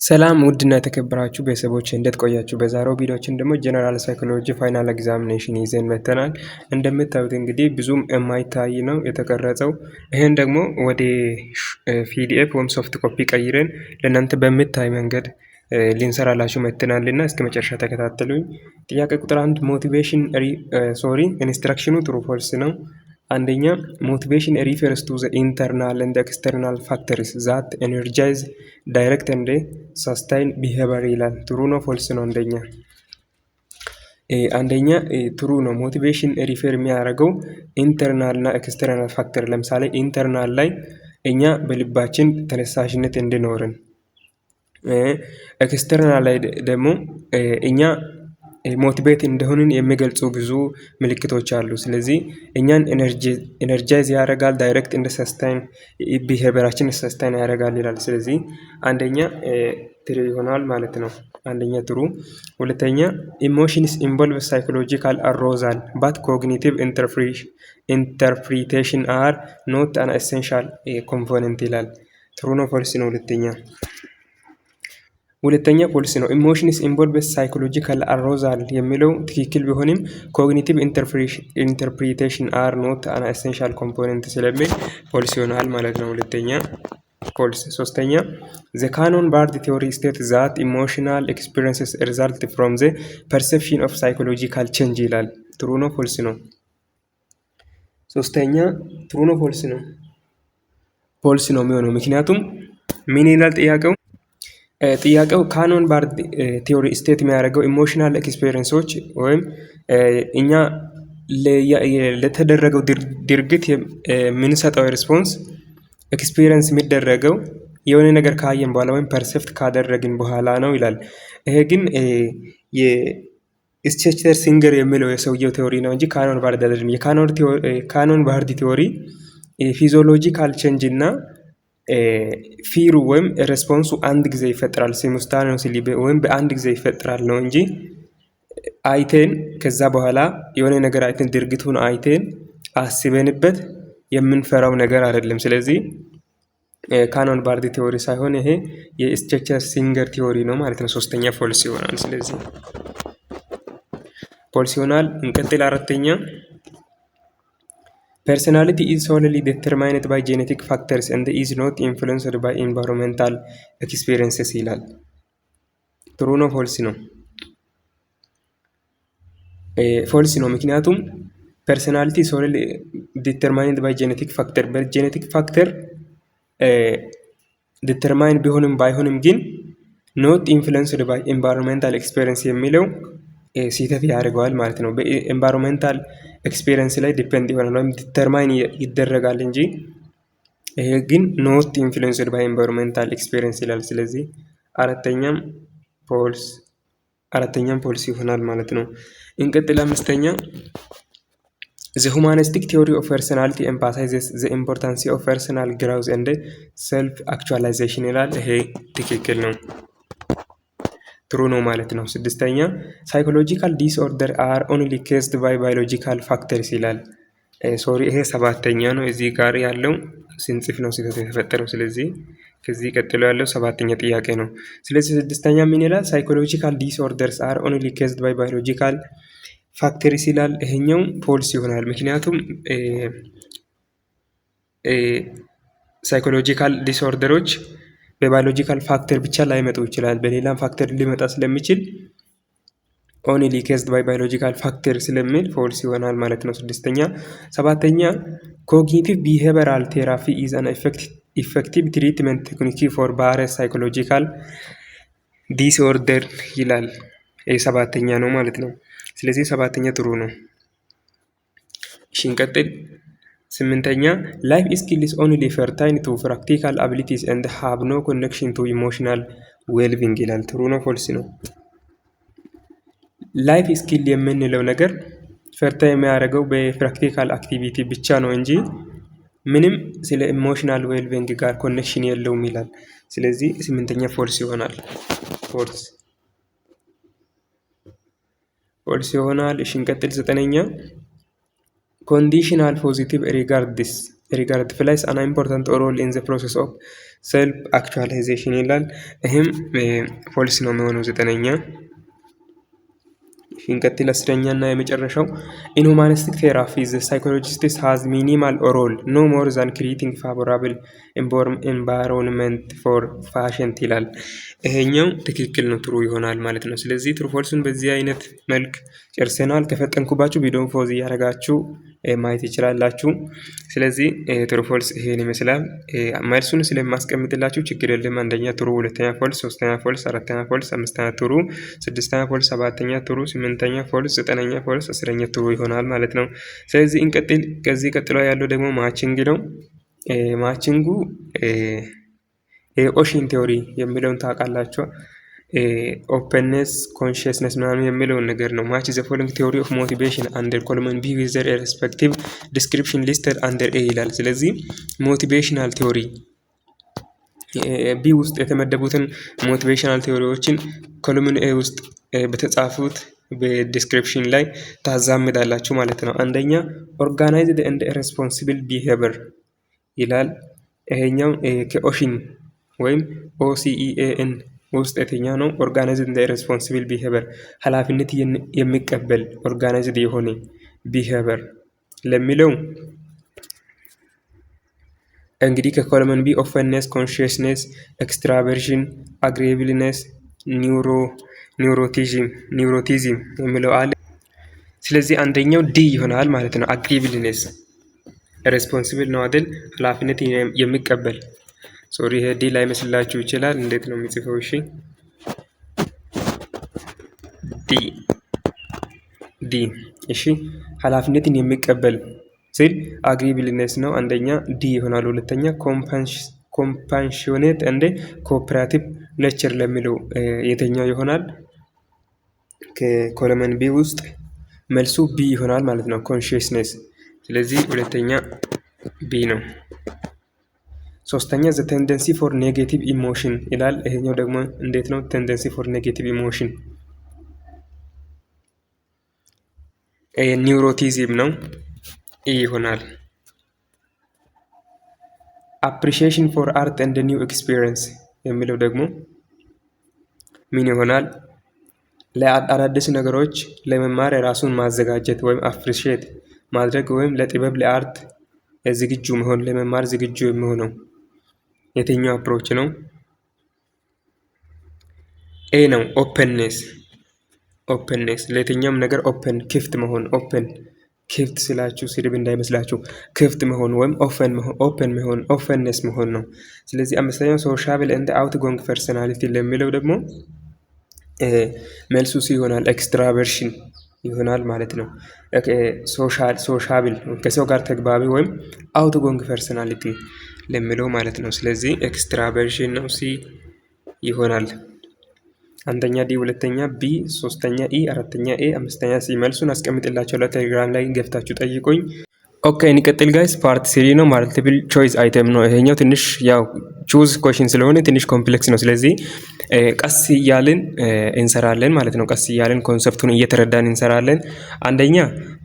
ሰላም ውድና የተከበራችሁ ቤተሰቦች እንዴት ቆያችሁ? በዛሬው ቪዲዮችን ደግሞ ጀነራል ሳይኮሎጂ ፋይናል ኤግዛሚኔሽን ይዘን መጥተናል። እንደምታዩት እንግዲህ ብዙም የማይታይ ነው የተቀረጸው። ይሄን ደግሞ ወደ ፒዲኤፍ ወይም ሶፍት ኮፒ ቀይረን ለእናንተ በምታይ መንገድ ልንሰራላችሁ መጥተናልና እስከ መጨረሻ ተከታተሉኝ። ጥያቄ ቁጥር 1 ሞቲቬሽን ኢንስትራክሽኑ ትሩ ፎልስ ነው። አንደኛ ሞቲቬሽን ሪፈርስ ቱ ዘ ኢንተርናል ኤንድ ኤክስተርናል ፋክተርስ ዛት ኤነርጃይዝ ዳይሬክት ኤንድ ሳስታይን ቢሄቪየር ይላል። ትሩ ነው ፎልስ ነው? አንደኛ ትሩ ነው። ሞቲቬሽን ሪፈር የሚያደርገው ኢንተርናል እና ኤክስተርናል ፋክተር። ለምሳሌ ኢንተርናል ላይ እኛ በልባችን ተነሳሽነት እንዲኖርን፣ ኤክስተርናል ላይ ደግሞ እኛ ሞቲቬት እንደሆንን የሚገልጹ ብዙ ምልክቶች አሉ። ስለዚህ እኛን ኤነርጃይዝ ያደርጋል፣ ዳይሬክት እንደ ሰስታይን ቢሄቪየራችን ሰስታይን ያደርጋል ይላል። ስለዚህ አንደኛ ትሩ ይሆናል ማለት ነው። አንደኛ ትሩ። ሁለተኛ ኢሞሽንስ ኢንቮልቭ ሳይኮሎጂካል አሮዛል ባት ኮግኒቲቭ ኢንተርፕሪቴሽን አር ኖት አን ኤሴንሻል ኮምፖነንት ይላል። ትሩ ነው ፎልስ ነው? ሁለተኛ ፎልስ ነው። ኢሞሽንስ ኢንቮልቭ ሳይኮሎጂካል አሮዛል የሚለው ትክክል ቢሆንም ኮግኒቲቭ ኢንተርፕሪቴሽን አር ኖት አን ኤሴንሻል ኮምፖነንት ስለሚል ፎልስ ይሆናል ማለት ነው። ሁለተኛ ፎልስ። ሶስተኛ ዘ ካኖን ባርድ ቲዮሪ ስቴት ዛት ኢሞሽናል ኤክስፒሪየንስስ ሪዛልት ፍሮም ዘ ፐርሴፕሽን ኦፍ ሳይኮሎጂካል ቼንጅ ይላል። ትሩ ነው ፎልስ ነው? ሶስተኛ ትሩ ነው ፎልስ ነው? ፎልስ ነው የሚሆነው። ምክንያቱም ምን ይላል ጥያቄው ካኖን ባርድ ቲዮሪ ስቴት የሚያደርገው ኢሞሽናል ኤክስፔሪንሶች ወይም እኛ ለተደረገው ድርጊት የምንሰጠው ሪስፖንስ ኤክስፔሪንስ የሚደረገው የሆነ ነገር ካየን በኋላ ወይም ፐርሴፕት ካደረግን በኋላ ነው ይላል። ይሄ ግን የስቼስተር ሲንገር የሚለው የሰውየው ቲዮሪ ነው እንጂ ካኖን ባርድ አይደለም። የካኖን ባርድ ቲዮሪ ፊዚዮሎጂካል ቼንጅ እና ፊሩ ወይም ሬስፖንሱ አንድ ጊዜ ይፈጠራል። ሲሙስታኔስሊ ወይም በአንድ ጊዜ ይፈጠራል ነው እንጂ አይቴን ከዛ በኋላ የሆነ ነገር አይቴን ድርጊቱን አይቴን አስበንበት የምንፈራው ነገር አይደለም። ስለዚህ ካኖን ባርድ ቲዮሪ ሳይሆን ይሄ የስቼስተር ሲንገር ቲዮሪ ነው ማለት ነው። ሶስተኛ ፎልስ ይሆናል። ስለዚህ ፎልስ ይሆናል። እንቀጥል። አራተኛ ፐርሰናሊቲ ኢዝ ሶልሊ ዲተርማይንድ ባይ ጄኔቲክ ፋክተርስ ኤንድ ኢዝ ኖት ኢንፍሉዌንስድ ባይ ኢንቫይሮንመንታል ኤክስፒሪየንስስ ይላል። ትሩ ነው ፎልስ ነው? ፎልስ ነው። ምክንያቱም ፐርሰናሊቲ ሶልሊ ዲተርማይንድ ባይ ጄኔቲክ ፋክተር በጄኔቲክ ፋክተር ዲተርማይን ቢሆንም ባይሆንም ግን ኖት ኢንፍሉዌንስድ ባይ ኢንቫይሮንመንታል ኤክስፒሪየንስ የሚለው ስህተት ያደርገዋል ማለት ነው። በኤንቫይሮንመንታል ኤክስፒሪየንስ ላይ ዲፔንድ ይሆናል ወይም ዲተርማይን ይደረጋል እንጂ ይሄ ግን ኖት ኢንፍሉዌንስድ ባይ ኤንቫይሮንመንታል ኤክስፒሪየንስ ይላል። ስለዚህ አራተኛም ፎልስ ይሆናል ማለት ነው። እንቀጥል። አምስተኛ ዘ ሁማኒስቲክ ቲዮሪ ኦፍ ፐርሰናሊቲ ኤምፋሳይዘስ ዘ ኢምፖርታንስ ኦፍ ፐርሰናል ግሮዝ ኤንድ ሰልፍ አክቹዋላይዜሽን ይላል። ይሄ ትክክል ነው። ትሩ ነው ማለት ነው። ስድስተኛ ሳይኮሎጂካል ዲስኦርደር አር ኦንሊ ኬዝድ ባይ ባዮሎጂካል ፋክተርስ ይላል። ይሄ ሰባተኛ ነው። እዚህ ጋር ያለው ስንጽፍ ነው ስህተት የተፈጠረው። ስለዚህ ከዚህ ቀጥሎ ያለው ሰባተኛ ጥያቄ ነው። ስለዚህ ስድስተኛ ምን ይላል? ሳይኮሎጂካል ዲስኦርደርስ አር ኦንሊ ኬዝድ ባይ ባዮሎጂካል ፋክተርስ ይላል። ይሄኛው ፎልስ ይሆናል። ምክንያቱም ሳይኮሎጂካል ዲስኦርደሮች በባዮሎጂካል ፋክተር ብቻ ላይመጡ ይችላል። በሌላም ፋክተር ሊመጣ ስለሚችል ኦንሊ ኬዝድ ባይ ባዮሎጂካል ፋክተር ስለሚል ፎልስ ይሆናል ማለት ነው። ስድስተኛ። ሰባተኛ ኮግኒቲቭ ቢሄቪየራል ቴራፒ ኢዝ አን ኢፌክቲቭ ትሪትመንት ቴክኒክ ፎር ቫሪየስ ሳይኮሎጂካል ዲስኦርደር ይላል። ይህ ሰባተኛ ነው ማለት ነው። ስለዚህ ሰባተኛ ጥሩ ነው። እሺ እንቀጥል። ስምንተኛ ላይፍ ስኪል ኢዝ ኦንሊ ፈርታይን ቱ ፕራክቲካል አቢሊቲስ ኤንድ ሃቭ ኖ ኮኔክሽን ቱ ኢሞሽናል ዌልቢንግ ይላል። ትሩ ነው ፎልስ ነው? ላይፍ ስኪል የምንለው ነገር ፈርታ የሚያደርገው በፕራክቲካል አክቲቪቲ ብቻ ነው እንጂ ምንም ስለ ኢሞሽናል ዌልቢንግ ጋር ኮኔክሽን የለውም ይላል። ስለዚህ ስምንተኛ ፎልስ ይሆናል። ፎልስ ይሆናል። እሺ እንቀጥል። ዘጠነኛ conditional positive regard plays an important role in the process of ሰልፍ አክቹዋላይዜሽን ይላል። ይህም ፎልስ ነው የሚሆነው 9ኛ። እንቀጥል 10ኛ እና የመጨረሻው ኢን ሁማኒስቲክ ቴራፒ ዘ ሳይኮሎጂስት ሃዝ ሚኒማል ሮል ኖ ሞር ዛን ክሪኤቲንግ ፋቮራብል ኤንቫይሮንመንት ፎር ፓሽንት ይላል። ይሄኛው ትክክል ነው፣ ትሩ ይሆናል ማለት ነው። ስለዚህ ትሩ ፎልሱን በዚህ አይነት መልክ ጨርሰናል። ከፈጠንኩባችሁ ቪዲዮን ፖዝ እያደረጋችሁ ማየት ይችላላችሁ። ስለዚህ ትሩ ፎልስ ይሄን ይመስላል። መልሱን ስለማስቀምጥላችሁ ችግር የለም። አንደኛ ትሩ፣ ሁለተኛ ፎልስ፣ ሶስተኛ ፎልስ፣ አራተኛ ፎልስ፣ አምስተኛ ትሩ፣ ስድስተኛ ፎልስ፣ ሰባተኛ ትሩ፣ ስምንተኛ ፎልስ፣ ዘጠነኛ ፎልስ፣ አስረኛ ትሩ ይሆናል ማለት ነው። ስለዚህ እንቀጥል። ከዚህ ቀጥሎ ያለው ደግሞ ማቺንግ ነው። ማቺንጉ ኦሽን ቴዎሪ የሚለውን ታውቃላችሁ። ኦፕንነስ ኮንሽስነስ ምናምን የሚለውን ነገር ነው። ማች ዘ ፎሎዊንግ ቴዎሪ ኦፍ ሞቲቬሽን አንደር ኮለመን ቢ ዊዝ ዘር ሬስፔክቲቭ ዲስክሪፕሽን ሊስተድ አንደር ኤ ይላል። ስለዚህ ሞቲቬሽናል ቴዎሪ ቢ ውስጥ የተመደቡትን ሞቲቬሽናል ቴዎሪዎችን ኮለመን ኤ ውስጥ በተጻፉት በዲስክሪፕሽን ላይ ታዛምዳላችሁ ማለት ነው። አንደኛ ኦርጋናይዝድ ኤንድ ሬስፖንሲብል ቢሄቨር ይላል። ይሄኛው ከኦሽን ወይም ኦሲኢኤን ውስጥ የትኛው ነው? ኦርጋናይዝድ ኤንድ ሬስፖንሲብል ቢሄቨር ኃላፊነት የሚቀበል ኦርጋናይዝድ የሆነ ቢሄቨር ለሚለው እንግዲህ ከኮለመን ቢ ኦፕንነስ፣ ኮንሽስነስ፣ ኤክስትራቨርዥን፣ አግሬብልነስ፣ ኒውሮቲዝም የሚለው አለ። ስለዚህ አንደኛው ዲ ይሆናል ማለት ነው። አግሬብልነስ ሬስፖንሲብል ነው አይደል? ኃላፊነት የሚቀበል ሶሪ፣ ይሄ ዲ ላይ መስላችሁ ይችላል። እንዴት ነው የሚጽፈው? እሺ ዲ እሺ፣ ኃላፊነትን የሚቀበል ሲል አግሪብልነስ ነው። አንደኛ ዲ ይሆናል። ሁለተኛ ኮምፓንሽኔት እንደ ኮኦፕሬቲቭ ኔቸር ለሚለው የትኛው ይሆናል? ከኮለመን ቢ ውስጥ መልሱ ቢ ይሆናል ማለት ነው፣ ኮንሽስነስ። ስለዚህ ሁለተኛ ቢ ነው። ሶስተኛ ዘ ቴንደንሲ ፎር ኔጌቲቭ ኢሞሽን ይላል። ይሄኛው ደግሞ እንዴት ነው? ቴንደንሲ ፎር ኔጌቲቭ ኢሞሽን ኒውሮቲዝም ነው፣ ኢ ይሆናል። አፕሪሺዬሽን ፎር አርት ኤንድ ኒው ኤክስፒሪየንስ የሚለው ደግሞ ምን ይሆናል? ለአዳዲስ ነገሮች ለመማር የራሱን ማዘጋጀት ወይም አፕሪሺዬት ማድረግ ወይም ለጥበብ ለአርት ዝግጁ መሆን፣ ለመማር ዝግጁ የሚሆነው የትኛው አፕሮች ነው? ኤ ነው። ኦፕንነስ ለየትኛውም ነገር ኦፕን ክፍት መሆን። ኦፕን ክፍት ስላችሁ ስድብ እንዳይመስላችሁ፣ ክፍት መሆን ወይም ኦፕን መሆን ኦፕንነስ መሆን ነው። ስለዚህ አምስተኛው ሶሻብል ኤንድ አውትጎይንግ ፐርሰናሊቲ ለሚለው ደግሞ መልሱ ሲ ይሆናል። ኤክስትራቨርሽን ይሆናል ማለት ነው። ሶሻብል ከሰው ጋር ተግባቢ ወይም አውትጎይንግ ፐርሰናሊቲ ለሚለው ማለት ነው። ስለዚህ ኤክስትራቨርሽን ነው፣ ሲ ይሆናል። አንደኛ ዲ፣ ሁለተኛ ቢ፣ ሶስተኛ ኢ፣ አራተኛ ኤ፣ አምስተኛ ሲ። መልሱን አስቀምጥላችሁ ለቴሌግራም ላይ ገብታችሁ ጠይቁኝ። ኦኬ እንቀጥል ጋይስ። ፓርት 3 ነው። ማልቲፕል ቾይስ አይተም ነው ይሄኛው። ትንሽ ያው ቹዝ ኮሽን ስለሆነ ትንሽ ኮምፕሌክስ ነው። ስለዚህ ቀስ እያልን እንሰራለን ማለት ነው። ቀስ እያልን ኮንሰፕቱን እየተረዳን እንሰራለን። አንደኛ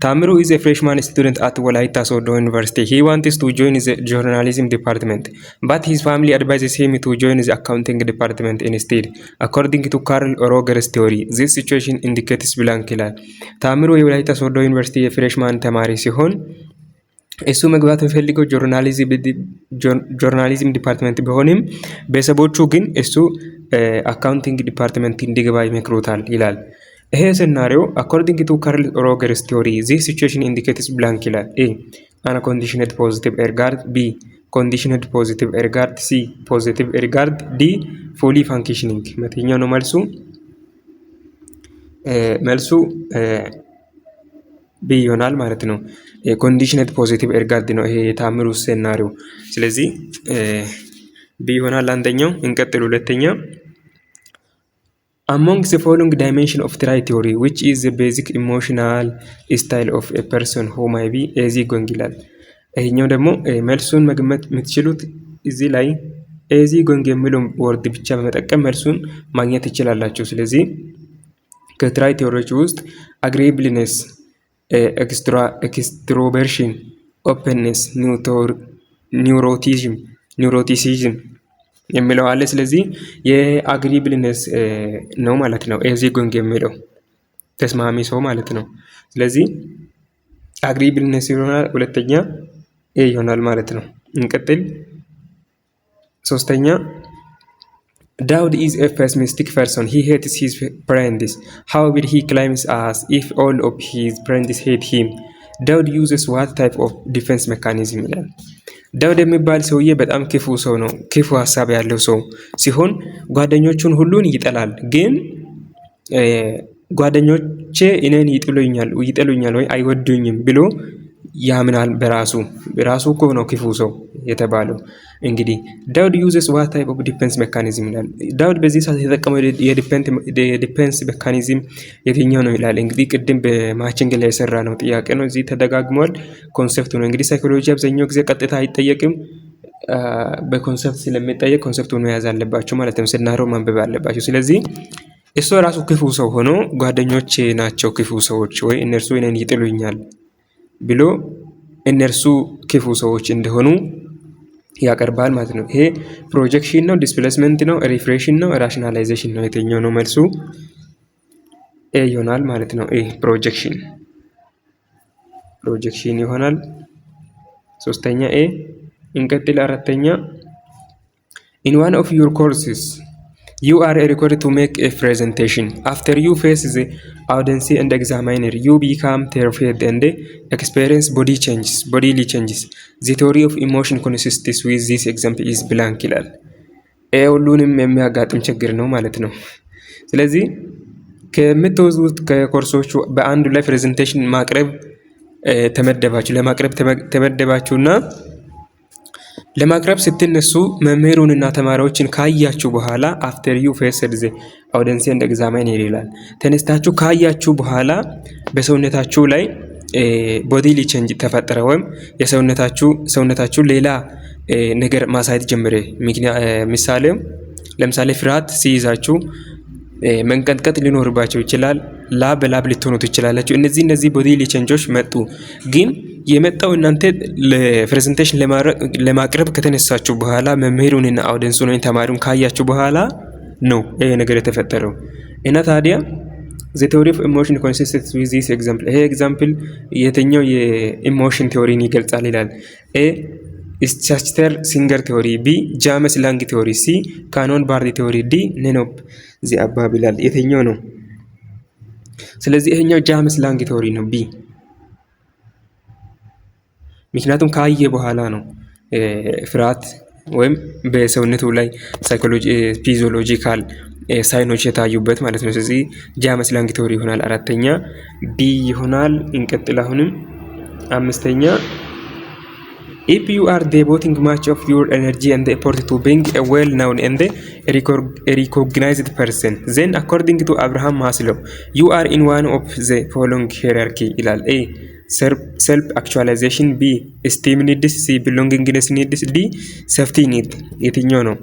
ታምሩ ኢዝ ኤ ፍሬሽማን ስቱደንት አት ወላይታ ሶዶ ዩኒቨርሲቲ ሂ ዋንትስ ቱ ጆይን ዘ ጆርናሊዝም ዲፓርትመንት ባት ሂዝ ፋሚሊ አድቫይዝስ ሂም ቱ ጆይን ዘ አካውንቲንግ ዲፓርትመንት ኢንስቴድ አኮርዲንግ ቱ ካርል ሮገርስ ቲዮሪ ዚስ ሲቹዌሽን ኢንዲኬትስ ብላንክ ይላል። ታምሩ የወላይታ ሶዶ ዩኒቨርሲቲ የፍሬሽማን ተማሪ ሲሆን እሱ መግባት የሚፈልገው ጆርናሊዝም ዲፓርትመንት ቢሆንም ቤተሰቦቹ ግን እሱ አካውንቲንግ ዲፓርትመንት እንዲገባ ይመክሩታል ይላል። ይሄ ሴናሪዮ አኮርዲንግ ቱ ካርል ሮገርስ ቲዮሪ ዚስ ሲቹዌሽን ኢንዲኬትስ ብላንክ ይላል። ኤ አንኮንዲሽነድ ፖዚቲቭ ኤርጋርድ፣ ቢ ኮንዲሽነድ ፖዚቲቭ ኤርጋርድ፣ ሲ ፖዚቲቭ ኤርጋርድ፣ ዲ ፉሊ ፋንክሽኒንግ። የትኛው ነው መልሱ? መልሱ ቢ ይሆናል ማለት ነው። ኮንዲሽነድ ፖዚቲቭ ኤርጋርድ ነው ይሄ የታምሩ ሴናሪዮ። ስለዚህ ቢ ይሆናል አንደኛው። እንቀጥል። ሁለተኛ among the following dimension of try theory which is the basic emotional style of a person who might be easygoing ይላል። ይሄኛው ደግሞ መልሱን መገመት የምትችሉት እዚህ ላይ easygoing የሚለው ወርድ ብቻ በመጠቀም መልሱን ማግኘት ትችላላችሁ። ስለዚህ ከትራይ ቴዎሪዎች ውስጥ agreeableness፣ ኤክስትሮቨርሽን፣ ኦፕንነስ፣ ኒውሮቲሲዝም የሚለው አለ። ስለዚህ የአግሪብልነስ ነው ማለት ነው ኤዚ ጎንግ የሚለው ተስማሚ ሰው ማለት ነው። ስለዚህ አግሪብልነስ ይሆናል። ሁለተኛ ኤ ይሆናል ማለት ነው። እንቀጥል። ሶስተኛ Daud is a pessimistic person. He hates his friends. However, he claims as if all of his friends hate him. Daud uses what type of defense mechanism ይላል። ዳውድ የሚባል ሰውዬ በጣም ክፉ ሰው ነው። ክፉ ሀሳብ ያለው ሰው ሲሆን ጓደኞቹን ሁሉን ይጠላል። ግን ጓደኞቼ እኔን ይጠሉኛል ወይ አይወዱኝም ብሎ ያምናል በራሱ እኮ ነው ክፉ ሰው የተባለው። እንግዲህ ዳውድ ዩዘስ ዋት ታይፕ ኦፍ ዲፌንስ ሜካኒዝም ይላል። ዳውድ በዚህ ሰዓት የተጠቀመው የዲፌንስ ሜካኒዝም የትኛው ነው ይላል። እንግዲህ ቅድም በማችንግ ላይ የሰራ ነው ጥያቄ ነው፣ እዚህ ተደጋግሟል። ኮንሰፕቱ ነው እንግዲህ ሳይኮሎጂ አብዛኛው ጊዜ ቀጥታ አይጠየቅም፣ በኮንሰፕት ስለሚጠየቅ ኮንሰፕቱን መያዝ አለባቸው ማለት ነው። ስናሮ ማንበብ አለባቸው። ስለዚህ እሱ ራሱ ክፉ ሰው ሆኖ ጓደኞቼ ናቸው ክፉ ሰዎች ወይ እነርሱ እኔን ይጥሉኛል ብሎ እነርሱ ክፉ ሰዎች እንደሆኑ ያቀርባል ማለት ነው። ይሄ ፕሮጀክሽን ነው፣ ዲስፕሌስመንት ነው፣ ሪፍሬሽን ነው፣ ራሽናላይዜሽን ነው። የትኛው ነው መልሱ? ኤ ይሆናል ማለት ነው። ኤ ፕሮጀክሽን ይሆናል። ሶስተኛ ኤ። እንቀጥል። አራተኛ in one of your courses you are required to make a presentation. After you face the audience and examiner, you become terrified and experience bodily changes. The theory of emotion consists with this example is blank ይላል። ሁሉንም የሚያጋጥም ችግር ነው ማለት ነው። ስለዚህ ከምትወስዱት ከኮርሶቹ በአንዱ ላይ ፕሬዘንቴሽን ለማቅረብ ተመደባችሁና ለማቅረብ ስትነሱ መምህሩንና ተማሪዎችን ካያችሁ በኋላ after you faced the audience and examiner ይላል። ተነስታችሁ ካያችሁ በኋላ በሰውነታችሁ ላይ bodily change ተፈጠረ ወይም ሰውነታችሁ ሌላ ነገር ማሳየት ጀመረ። ለምሳሌ ፍርሃት ሲይዛችሁ መንቀጥቀጥ ሊኖርባቸው ይችላል። ላብ ልትሆኑ ትችላላችሁ። እነዚህ bodily changes መጡ። ግን የመጣው እናንተ ለፕሬዘንቴሽን ለማቅረብ ከተነሳችሁ በኋላ መምህሩንና አውዲየንሱን ወይ ተማሪውን ካያችሁ በኋላ ነው ይሄ ነገር የተፈጠረው። እና ታዲያ the theory of emotion consists with this example። ይሄ ኤግዛምፕል የትኛው የኢሞሽን ቲዮሪን ይገልጻል ይላል። ኤ ስቻስተር ሲንገር ቲዮሪ፣ ቢ ጃመስ ላንግ ቲዮሪ፣ ሲ ካኖን ባርዲ ቲዮሪ፣ ዲ ኔኖፕ ዚ አባብ ይላል። የትኛው ነው? ስለዚህ ይሄኛው ጃመስ ላንግ ቲዮሪ ነው፣ ቢ። ምክንያቱም ካየ በኋላ ነው ፍርሃት ወይም በሰውነቱ ላይ ፊዚዮሎጂካል ሳይኖች የታዩበት ማለት ነው። ስለዚህ ጃመስ ላንግ ቲዮሪ ይሆናል። አራተኛ ቢ ይሆናል። እንቀጥል። አሁንም አምስተኛ if you are devoting much of your energy and effort to being a well-known and recognized person, then according to Abraham Maslow, you are in one of the following hierarchy ይላል። A self actualization፣ B esteem needs፣ C belongingness needs፣ D safety need። የትኛው ነው?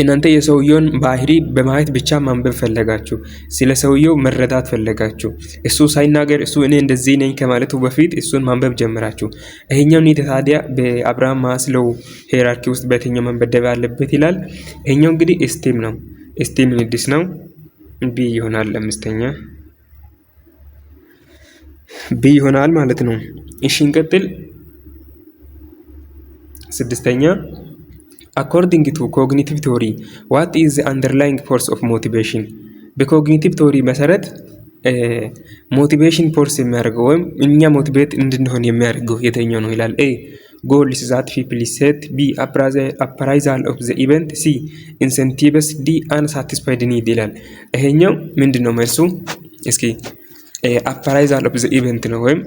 እናንተ የሰውየውን ባህሪ በማየት ብቻ ማንበብ ፈለጋችሁ፣ ስለ ሰውየው መረዳት ፈለጋችሁ። እሱ ሳይናገር እሱ እኔ እንደዚህ ነኝ ከማለቱ በፊት እሱን ማንበብ ጀምራችሁ። ይሄኛው ኒድ ታዲያ በአብርሃም ማስሎው ሄራርኪ ውስጥ በየትኛው መመደብ አለበት ይላል። ይሄኛው እንግዲህ ኤስቲም ነው፣ ኤስቲም ኒድስ ነው። ቢ ይሆናል። አምስተኛ ቢ ይሆናል ማለት ነው። እሺ እንቀጥል። ስድስተኛ according to cognitive theory what is the underlying force of motivation? በኮግኒቲቭ ቲዮሪ መሰረት ሞቲቬሽን ፎርስ የሚያደርገው ወይም እኛ ሞቲቬት እንድንሆን የሚያደርገው የትኛው ነው ይላል። ኤ goals that people set፣ B appraisal of the event፣ C incentives፣ D unsatisfied need ይላል። ይሄኛው ምንድነው መልሱ? እስኪ appraisal of the event ነው ወይም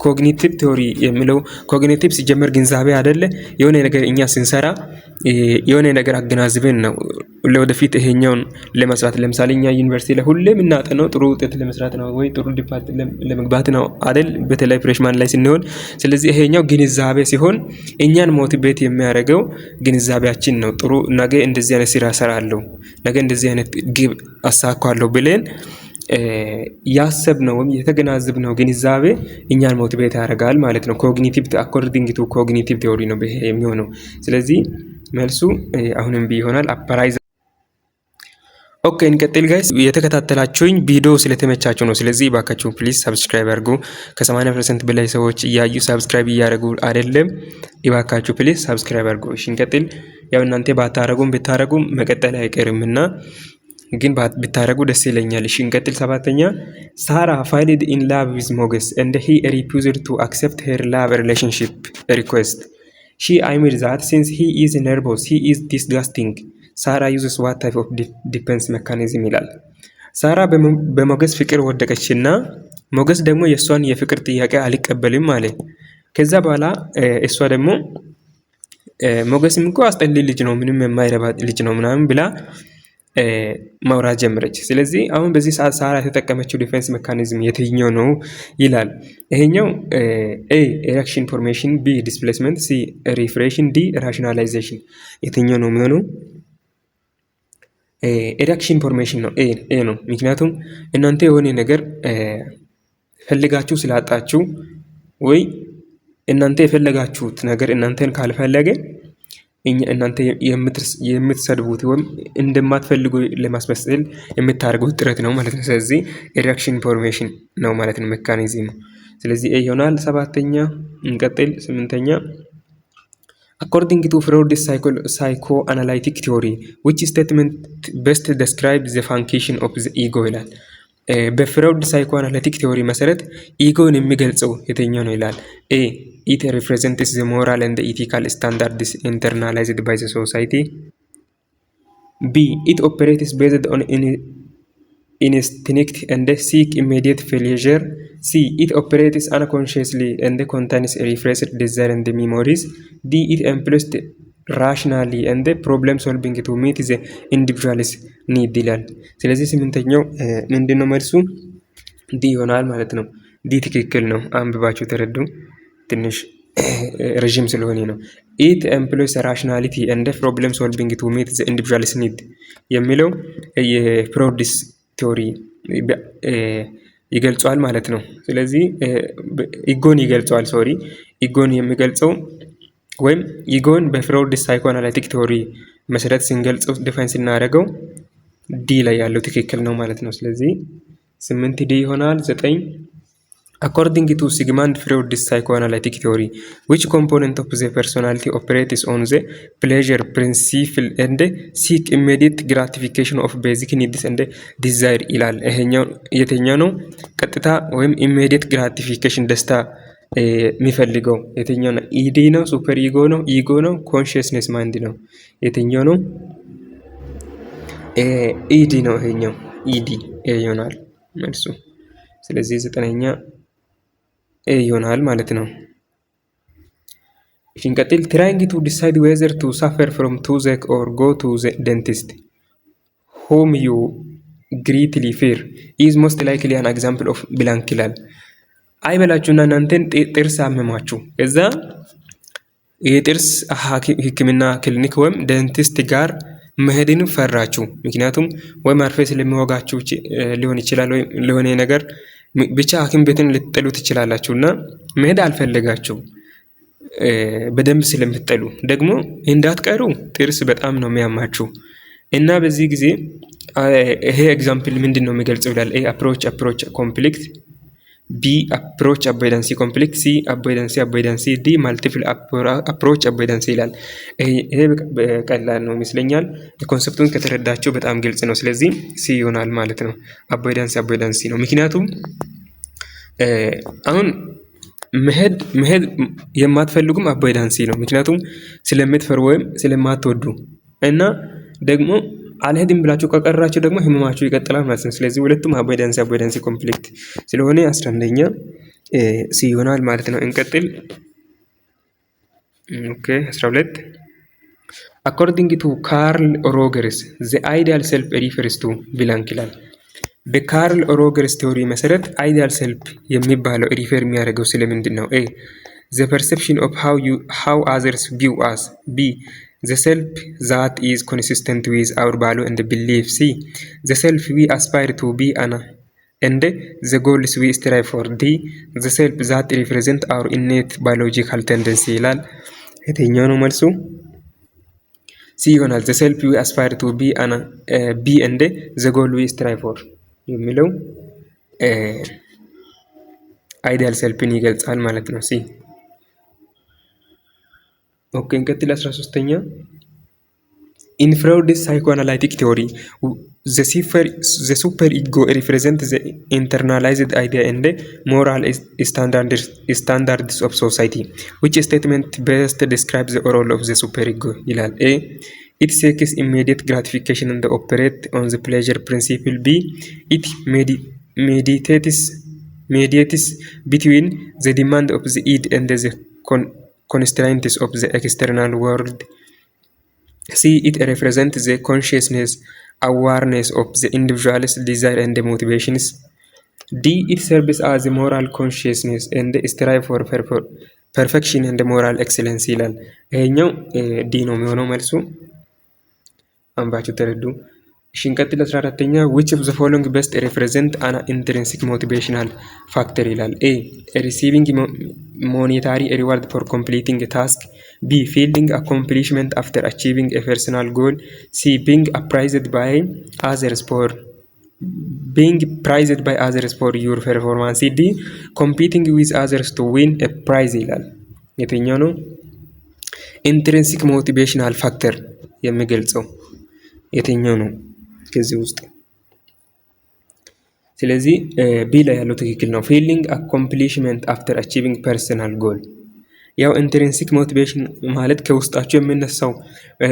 ኮግኒቲቭ ቲዮሪ የሚለው ኮግኒቲቭ ሲጀመር ግንዛቤ አይደለ? የሆነ ነገር እኛ ስንሰራ የሆነ ነገር አገናዝበን ነው ለወደፊት ይሄኛውን ለመስራት። ለምሳሌ እኛ ዩኒቨርሲቲ ላይ ሁሌም እናጠናው ጥሩ ውጤት ለመስራት ነው ወይ ጥሩ ዲፓርትመንት ለመግባት ነው አይደል? በተለይ ፍሬሽማን ላይ ስንሆን። ስለዚህ ይሄኛው ግንዛቤ ሲሆን እኛን ሞቲቬት የሚያደርገው ግንዛቤያችን ነው። ጥሩ ነገ እንደዚህ አይነት ስራ እሰራለሁ፣ ነገ እንደዚህ አይነት ግብ አሳካለሁ ብለን ያሰብነው የተገናዘብነው ግንዛቤ እኛን ሞቲቬት ያደርጋል ማለት ነው። ኮግኒቲቭ አኮርዲንግ ቱ ኮግኒቲቭ ቲዮሪ ነው ይሄ የሚሆነው። ስለዚህ መልሱ አሁንም ቢ ይሆናል። አፕራይዝ። ኦኬ እንቀጥል ጋይስ። የተከታተላችሁኝ ቪዲዮ ስለተመቻችሁ ነው። ስለዚህ ባካችሁ ፕሊዝ ሰብስክራይብ አድርጉ። ከ80% በላይ ሰዎች እያዩ ሰብስክራይብ እያደረጉ አይደለም። ይባካችሁ ፕሊዝ ሰብስክራይብ አድርጉ። እሺ እንቀጥል። ያው እናንተ ብታረጉም መቀጠል አይቀርምና ግን ብታረጉ ደስ ይለኛል። እሺ እንቀጥል። ሰባተኛ ሳራ ፋይልድ ኢን ላቭ ዊዝ ሞገስ and he refused to accept her love relationship request. She admitted that since he is nervous, he is disgusting. ሳራ uses what type of defense mechanism ይላል። ሳራ በሞገስ ፍቅር ወደቀችና ሞገስ ደግሞ የእሷን የፍቅር ጥያቄ አልቀበልም አለ። ከዛ በኋላ እሷ ደግሞ ሞገስም እኮ አስጠሊ ልጅ ነው፣ ምንም የማይረባ ልጅ ነው ምናምን ብላ ማውራት ጀመረች። ስለዚህ አሁን በዚህ ሰዓት ሳራ የተጠቀመችው ዲፌንስ ሜካኒዝም የትኛው ነው ይላል። ይሄኛው ኤ ኤሬክሽን ፎርሜሽን፣ ቢ ዲስፕሌስመንት፣ ሲ ሪፍሬሽን፣ ዲ ራሽናላይዜሽን። የትኛው ነው የሚሆነው? ኤሬክሽን ፎርሜሽን ነው። ኤ ነው። ምክንያቱም እናንተ የሆነ ነገር ፈልጋችሁ ስላጣችሁ ወይ እናንተ የፈለጋችሁት ነገር እናንተን ካልፈለገ እናንተ የምትሰድቡት ወይም እንደማትፈልጉ ለማስመሰል የምታደርጉት ጥረት ነው ማለት ነው። ስለዚህ ኤሬክሽን ፎርሜሽን ነው ማለት ነው ሜካኒዝም። ስለዚህ ኤ ይሆናል። ሰባተኛ እንቀጥል። ስምንተኛ according to Freud's psychoanalytic theory which statement best describes the function of the ego ይላል። በፍራውድ ሳይኮአናሊቲክ ቲዮሪ መሰረት ኢጎን የሚገልጸው የትኛው ነው ይላል። ኤ it represents the moral and the ethical standards internalized by the society. B it operates based on instinct and seek immediate pleasure. C it operates unconsciously and contains repressed desire and memories. D it employs rationally and problem solving to meet the individual's need ይላል። ስለዚህ ስምንተኛው ምንድነው መልሱ? ዲ ይሆናል ማለት ነው። ዲ ትክክል ነው። አንብባችሁ ተረዱ። ትንሽ ረጅም ስለሆነ ነው። ኢት ኤምፕሎይስ ራሽናሊቲ ኤንድ ፕሮብለም ሶልቪንግ ቱ ሚት ዘ ኢንዲቪጁዋልስ ኒድ የሚለው የፍሮይድስ ቲዮሪ ይገልጿል ማለት ነው። ስለዚህ ኢጎን ይገልጿል። ኢጎን የሚገልጸው ወይም ኢጎን በፍሮይድስ ሳይኮአናሊቲክ ቲዮሪ መሰረት ስንገልጸው ዲፋይን ስናደርገው ዲ ላይ ያለው ትክክል ነው ማለት ነው። ስለዚህ 8 ዲ ይሆናል። 9 according to Sigmund Freud's psychoanalytic theory which component of the personality operates on the pleasure principle and seek immediate gratification of basic needs and desire ይላል። ይሄኛው የትኛው ነው? ቀጥታ ወይም immediate gratification ደስታ የሚፈልገው የትኛው ነው? ኢዲ ነው? ሱፐር ኢጎ ነው? ኢጎ ነው? ኮንሺየስነስ ማይንድ ነው? የትኛው ነው? ኢዲ ነው። ይሄኛው ኢዲ ይሆናል መልሱ። ስለዚህ 9ኛ ኤ ይሆናል ማለት ነው። እንቀጥል። trying to decide whether to suffer from toothache or go to the dentist whom you greatly fear is most likely an example of blank ይላል። አይበላችሁና እናንተን ጥርስ አመማችሁ፣ ከዛ የጥርስ ሕክምና ክሊኒክ ወይም ደንቲስት ጋር መሄድን ፈራችሁ። ምክንያቱም ወይ ማርፌ ስለሚወጋችሁ ሊሆን ይችላል፣ ወይ ለሆነ ነገር ብቻ ሐኪም ቤትን ልትጠሉ ትችላላችሁና መሄድ አልፈለጋችሁ በደንብ ስለምትጠሉ ደግሞ እንዳትቀሩ ጥርስ በጣም ነው የሚያማችሁ እና በዚህ ጊዜ ይሄ ኤግዛምፕል ምንድነው የሚገልጸው ይላል። ኤ አፕሮች ኮንፍሊክት፣ ቢ አፕሮች አቮይዳንስ ኮንፍሊክት፣ ሲ አቮይዳንስ፣ ዲ ማልቲፕል አፕሮች አቮይዳንስ ይላል። ይሄ በቀላል ነው ይመስለኛል። ኮንሰፕቱን ከተረዳችሁ በጣም ግልጽ ነው። ስለዚህ ሲ ይሆናል ማለት ነው። አቮይዳንስ ነው። ምክንያቱም አሁን መሄድ የማትፈልጉም አቮይዳንስ ነው። ምክንያቱም ስለምትፈሩ ወይም ስለማትወዱ እና ደግሞ አልሄድም ብላችሁ ከቀራችሁ ደግሞ ህመማችሁ ይቀጥላል ማለት ነው። ስለዚህ ሁለቱም አቮይዳንስ ኮንፍሊክት ስለሆነ 11ኛ ሲ ይሆናል ማለት ነው። እንቀጥል። ኦኬ 12 according to Carl Rogers the ideal self refers to blank ይላል። በካርል ሮገርስ ቲዮሪ መሰረት አይዲያል ሰልፍ የሚባለው ሪፈር የሚያደርገው ስለምንድን ነው? ኤ the perception of how others view us. B the self that is consistent with our value and belief. C the self we aspire to be and the goals we strive for. D the self that represent our innate biological tendency ይላል። የትኛው ነው መልሱ? ሲ ይሆናል። ዘ ሰልፍ ዊ አስፓየር ቱ ቢ እንደ ዘ ጎል ዊ ስትራይቭ ፎር የሚለው አይዲያል ሰልፍን ይገልጻል ማለት ነው። ሲ ኦኬ። እንቀጥል 13ኛ In Freud's psychoanalytic theory, the super ego represents the internalized idea and the moral standards of society. Which statement best describes the role of the super ego? A. It seeks immediate gratification and operates on the pleasure principle. B. It mediates between the demand of the id and the constraints of the external world. C. It represents the consciousness, awareness of the individual's desire and the motivations. D. It serves as a moral consciousness and strive for perfection and moral excellence ይላል። ይሄኛው ዲ ነው የሚሆነው መልሱ። አንባችሁ ተረዱ። እሺ እንቀጥል 14ኛ which of the following best represent an intrinsic motivational factor ይላል። A. Receiving monetary reward for completing a task. B. Feeling accomplishment after achieving a personal goal. C. Being praised by others for your performance. D. Competing with others to win a prize ይላል። የትኛው ነው ኢንትሪንሲክ ሞቲቬሽናል ፋክተር የሚገልጸው? የትኛው ነው ከዚህ ውስጥ? ስለዚህ ቢ ላይ ያለው ትክክል ነው። ፊሊንግ አኮምፕሊሽመንት አፍተር አቺቪንግ ፐርሰናል ጎል። ያው ኢንትሪንሲክ ሞቲቬሽን ማለት ከውስጣችሁ የሚነሳው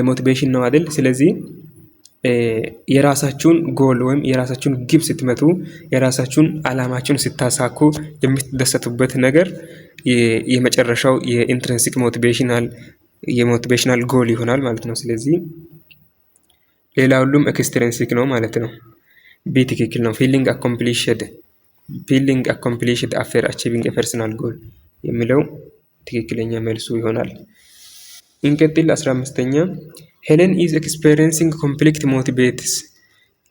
ሞቲቬሽን ነው አይደል? ስለዚህ የራሳችሁን ጎል ወይም የራሳችሁን ግብ ስትመቱ፣ የራሳችሁን አላማችሁን ስታሳኩ የምትደሰቱበት ነገር የመጨረሻው የኢንትሪንሲክ የሞቲቬሽናል ጎል ይሆናል ማለት ነው። ስለዚህ ሌላ ሁሉም ኤክስትሪንሲክ ነው ማለት ነው። ቢ ትክክል ነው። ፊሊንግ አኮምፕሊሽድ አፍተር አቺቪንግ ኤ ፐርሰናል ጎል የሚለው ትክክለኛ መልሱ ይሆናል። እንቀጥል 15ኛ ሄለን ኢዝ ኤክስፔሪየንሲንግ ኮንፍሊክት ሞቲቬትስ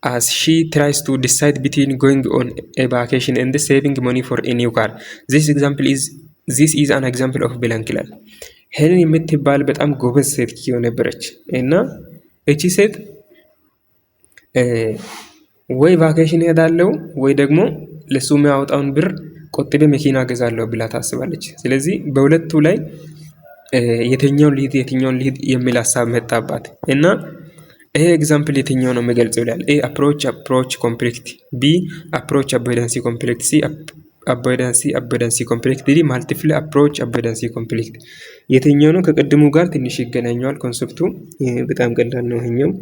as she tries to decide between going on a vacation and saving money for a new car. This is an example of blank ይላል። ሄለን የምትባል በጣም ጎበዝ ሴት ነበረች እና እቺ ሴት ወይ ቫኬሽን ሄዳለው ወይ ደግሞ ለሱ የሚያወጣውን ብር ቆጥቤ መኪና ገዛለሁ ብላ ታስባለች። ስለዚህ በሁለቱ ላይ የትኛውን ልሂድ የሚል ሀሳብ መጣባት እና ይሄ ኤግዛምፕል የትኛው ነው የሚገልጸው ይላል። ኤ አፕሮች ኮንፍሊክት፣ ቢ አፕሮች አቮይዳንሲ ኮንፍሊክት፣ ሲ አቮይዳንሲ ኮንፍሊክት፣ ዲ ማልቲፕል አፕሮች አቮይዳንሲ ኮንፍሊክት። የትኛው ነው? ከቅድሙ ጋር ትንሽ ይገናኘዋል ኮንሰፕቱ። በጣም ቀላል ነው ይሄኛው።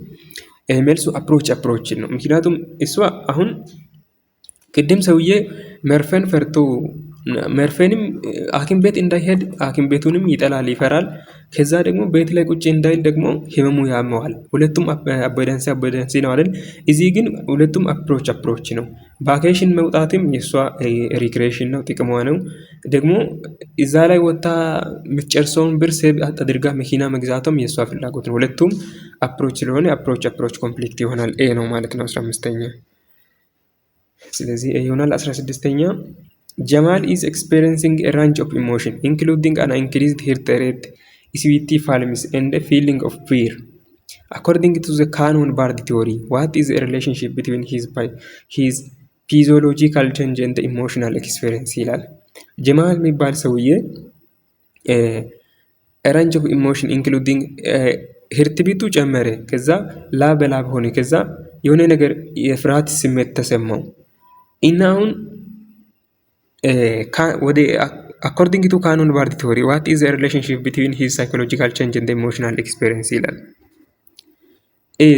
መልሱ አፕሮች ነው። ምክንያቱም እሷ አሁን ቅድም ሰውዬ መርፌን ፈርቶ መርፌንም ሐኪም ቤት እንዳይሄድ ሐኪም ቤቱንም ይጠላል፣ ይፈራል። ከዛ ደግሞ ቤት ላይ ቁጭ እንዳይል ደግሞ ህመሙ ያመዋል። ሁለቱም አቮይዳንሲ ነው አይደል? እዚህ ግን ሁለቱም አፕሮች ነው። ቫኬሽን መውጣትም የሷ ሪክሬሽን ነው፣ ጥቅሟ ነው። ደግሞ እዛ ላይ ወጣ የምትጨርሰውን ብር ሴቭ አድርጋ መኪና መግዛቷም የሷ ፍላጎት ነው። ሁለቱም አፕሮች ስለሆነ አፕሮች ኮንፍሊክት ይሆናል። ኤ ነው ማለት ነው 15ኛ። ስለዚህ ኤ ይሆናል። 16ኛ Jamal is experiencing a range of emotion, including an increased heart rate, sweaty palms, and a feeling of fear. According to the Cannon-Bard theory, what is the relationship between his physiological change and the emotional experience? ይላል። ጀማል የሚባል ሰውዬ range of emotion including heart beat ጨመረ፣ ከዛ ላብ ሆነ፣ ከዛ የሆነ ነገር የፍርሃት ስሜት ተሰማው እና አሁን according to Cannon-Bard theory, what is the relationship between his psychological change and the emotional experience? ይላል። A.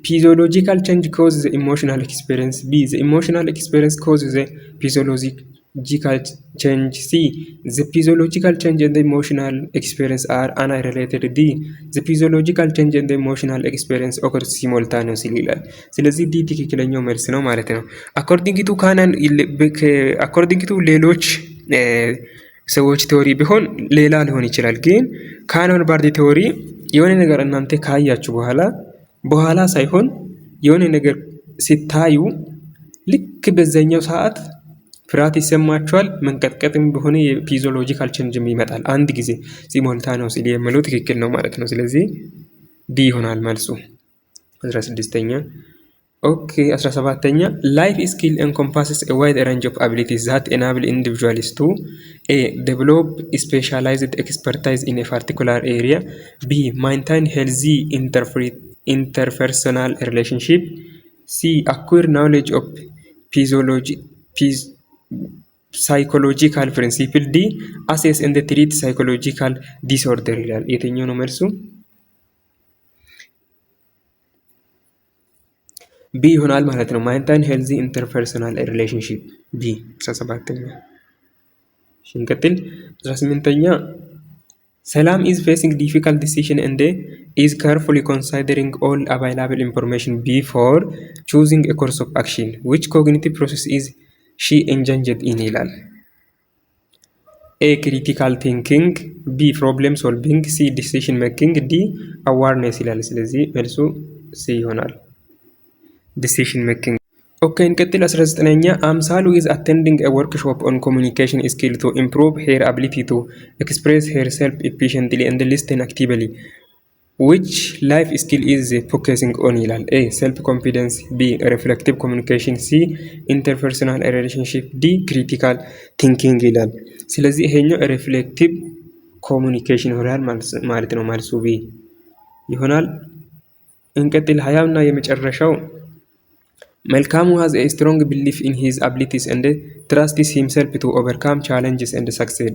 Physiological change causes the emotional experience. B. The emotional experience causes the physiological change. C. The physiological change and the emotional experience are unrelated. D. The physiological change and the emotional experience occur simultaneously ይላል። ስለዚህ ዲ ትክክለኛው መልስ ነው ማለት ነው። according to ሌሎች ሰዎች ቴዎሪ ቢሆን ሌላ ሊሆን ይችላል። ግን ካኖን-ባርድ ቴዎሪ የሆነ ነገር እናንተ ካያችሁ በኋላ ሳይሆን የሆነ ነገር ሲታዩ ልክ በዛኛው ሰዓት ፍርሃት ይሰማችኋል፣ መንቀጥቀጥም በሆነ የፊዚዮሎጂካል ቼንጅም ይመጣል አንድ ጊዜ ሲሞልታኔዎስሊ የሚለው ትክክል ነው ማለት ነው። ስለዚህ ዲ ይሆናል መልሱ። 16ኛ ኦኬ 17ኛ ላይፍ ስኪል encompasses a wide range of abilities that enable individuals to a develop specialized expertise in a particular area, b maintain healthy interpersonal relationship, c acquire knowledge of psychological principle, d assess and treat psychological disorder ይላል። የትኛው ነው መልሱ? ቢ ይሆናል ማለት ነው። maintain healthy interpersonal relationship ቢ 17ኛ። እንቀጥል 18ኛ ሰላም is facing difficult decision and is carefully considering all available information before choosing a course of action. Which cognitive process is she engaged in ይላል። A critical thinking, B problem solving, C decision making, D awareness ይላል። ስለዚህ መልሱ C ይሆናል። decision making. ኦኬ እንቀጥል 19ኛ አምሳሉ is attending a workshop on communication skill to improve her ability to express herself efficiently and listen actively. Which life skill is focusing on ይላል። A self confidence, B reflective communication, C interpersonal relationship, D critical thinking ይላል። ስለዚህ ይሄኛው reflective communication ይሆናል ማለት ነው። መልሱ B ይሆናል። እንቀጥል 20ና የመጨረሻው መልካሙ has a strong belief in his abilities and trusts himself to overcome challenges and succeed.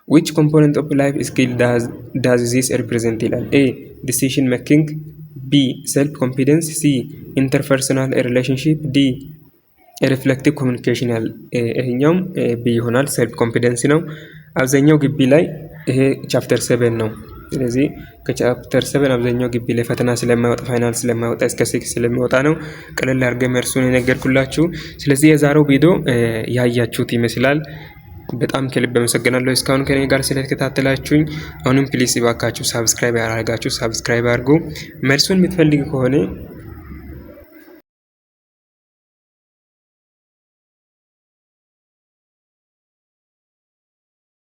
Which component of life skill does this represent ይላል። A decision making, B self confidence, C interpersonal relationship, D reflective communication ይላል። ይሄኛውም B ይሆናል። self confidence ነው። አብዛኛው ግቢ ላይ ይሄ ቻፕተር 7 ነው። ስለዚህ ከቻፕተር 7 አብዛኛው ግቢ ላይ ፈተና ስለማይወጣ ፋይናል ስለማይወጣ እስከ 6 ስለሚወጣ ነው ቀለል አድርገን መልሱን የነገርኩላችሁ። ስለዚህ የዛሬው ቪዲዮ ያያችሁት ይመስላል። በጣም ከልብ አመሰግናለሁ እስካሁን ከኔ ጋር ስለተከታተላችሁኝ። አሁንም ፕሊስ እባካችሁ ሰብስክራይብ ያደርጋችሁ ሰብስክራይብ አድርጉ። መልሱን የምትፈልጉ ከሆነ